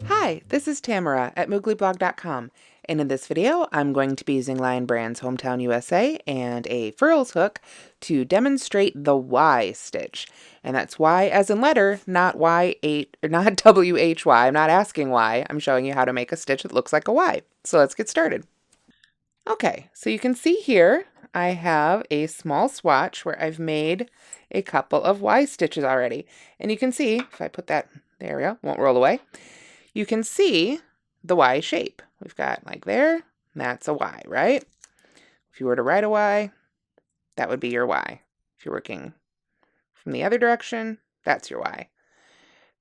Hi, this is Tamara at mooglyblog.com, and in this video I'm going to be using Lion Brand's Hometown USA and a furls hook to demonstrate the Y stitch. And that's Y as in letter, not Y8 or not WHY. I'm not asking why. I'm showing you how to make a stitch that looks like a Y. So let's get started. Okay, so you can see here I have a small swatch where I've made a couple of Y stitches already. And you can see, if I put that, there we go, won't roll away. You can see the Y shape. We've got like there, and that's a Y, right? If you were to write a Y, that would be your Y. If you're working from the other direction, that's your Y.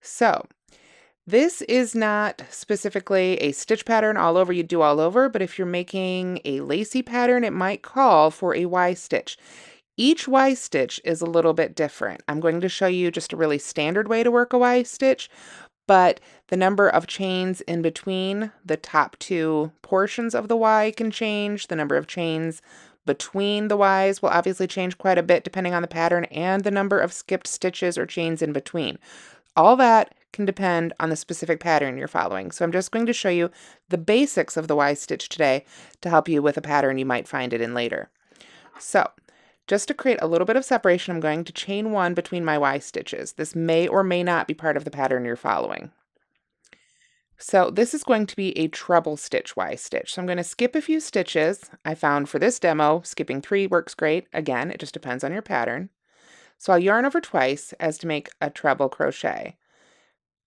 So this is not specifically a stitch pattern all over you do all over, but if you're making a lacy pattern, it might call for a Y stitch. Each Y stitch is a little bit different. I'm going to show you just a really standard way to work a Y stitch, but the number of chains in between the top two portions of the Y can change. The number of chains between the Ys will obviously change quite a bit depending on the pattern and the number of skipped stitches or chains in between. All that can depend on the specific pattern you're following. So I'm just going to show you the basics of the Y stitch today to help you with a pattern you might find it in later. So just to create a little bit of separation, I'm going to chain one between my Y stitches. This may or may not be part of the pattern you're following. So this is going to be a treble stitch Y stitch. So I'm going to skip a few stitches. I found for this demo, skipping 3 works great. Again, it just depends on your pattern. So I'll yarn over twice as to make a treble crochet.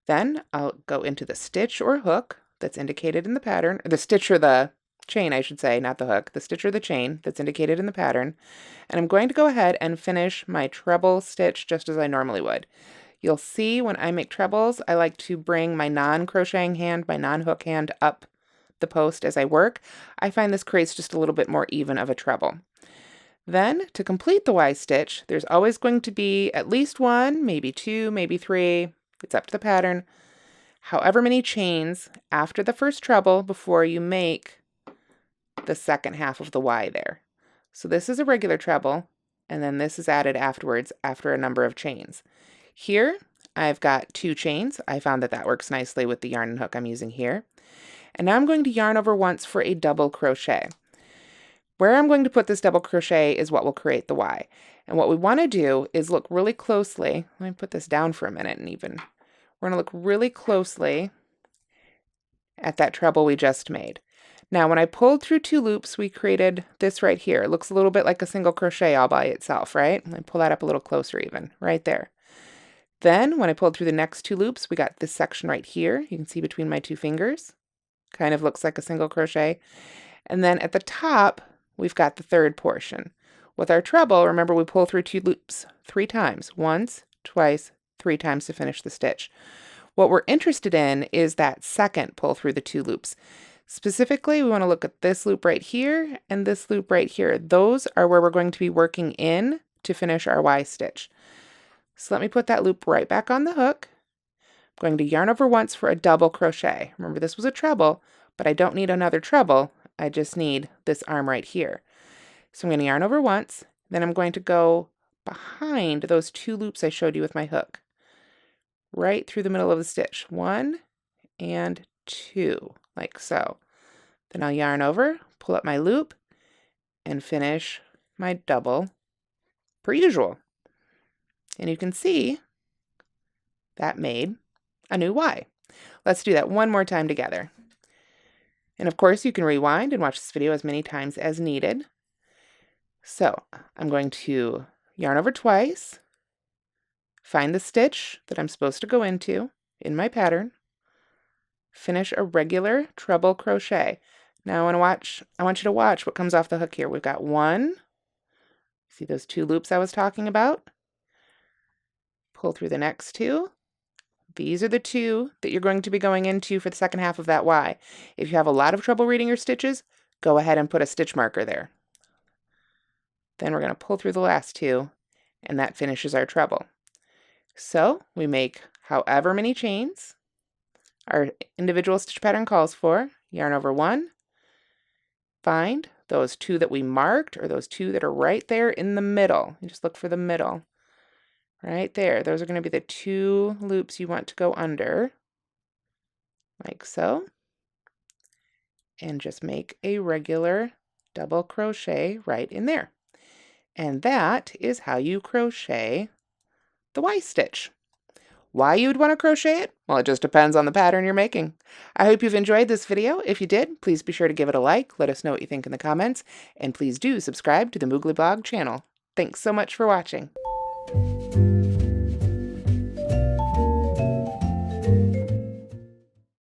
Then I'll go into the stitch or hook that's indicated in the pattern, or the stitch or the chain, I should say, not the hook, the stitch or the chain that's indicated in the pattern. And I'm going to go ahead and finish my treble stitch just as I normally would. You'll see when I make trebles, I like to bring my non-crocheting hand, my non-hook hand up the post as I work. I find this creates just a little bit more even of a treble. Then, to complete the Y stitch, there's always going to be at least 1, maybe 2, maybe 3, it's up to the pattern, however many chains after the first treble before you make the second half of the Y there. So this is a regular treble, and then this is added afterwards after a number of chains. Here, I've got 2 chains. I found that that works nicely with the yarn and hook I'm using here. And now I'm going to yarn over once for a double crochet. Where I'm going to put this double crochet is what will create the Y. And what we want to do is look really closely. Let me put this down for a minute and even. We're going to look really closely at that treble we just made. Now, when I pulled through 2 loops, we created this right here. It looks a little bit like a single crochet all by itself, right? Let me pull that up a little closer even, right there. Then, when I pulled through the next 2 loops, we got this section right here. You can see between my 2 fingers. Kind of looks like a single crochet. And then at the top, we've got the third portion. With our treble, remember we pull through 2 loops 3 times. Once, twice, 3 times to finish the stitch. What we're interested in is that second pull through the 2 loops. Specifically, we want to look at this loop right here and this loop right here. Those are where we're going to be working in to finish our Y stitch. So let me put that loop right back on the hook. I'm going to yarn over once for a double crochet. Remember, this was a treble, but I don't need another treble. I just need this arm right here. So I'm going to yarn over once, then I'm going to go behind those 2 loops I showed you with my hook, right through the middle of the stitch. 1 and 2, like so. Then I'll yarn over, pull up my loop, and finish my double per usual. And you can see that made a new Y. Let's do that one more time together. And of course, you can rewind and watch this video as many times as needed. So I'm going to yarn over twice, find the stitch that I'm supposed to go into in my pattern, finish a regular treble crochet. Now I want you to watch what comes off the hook here. We've got 1, see those 2 loops I was talking about? Pull through the next 2. These are the 2 that you're going to be going into for the second half of that Y. If you have a lot of trouble reading your stitches, go ahead and put a stitch marker there. Then we're going to pull through the last 2, and that finishes our treble. So we make however many chains our individual stitch pattern calls for, yarn over 1, find those 2 that we marked, or those 2 that are right there in the middle. You just look for the middle. Right there. Those are going to be the 2 loops you want to go under, like so. And just make a regular double crochet right in there. And that is how you crochet the Y stitch. Why you would want to crochet it? Well, it just depends on the pattern you're making. I hope you've enjoyed this video. If you did, please be sure to give it a like, let us know what you think in the comments, and please do subscribe to the Moogly Blog channel. Thanks so much for watching.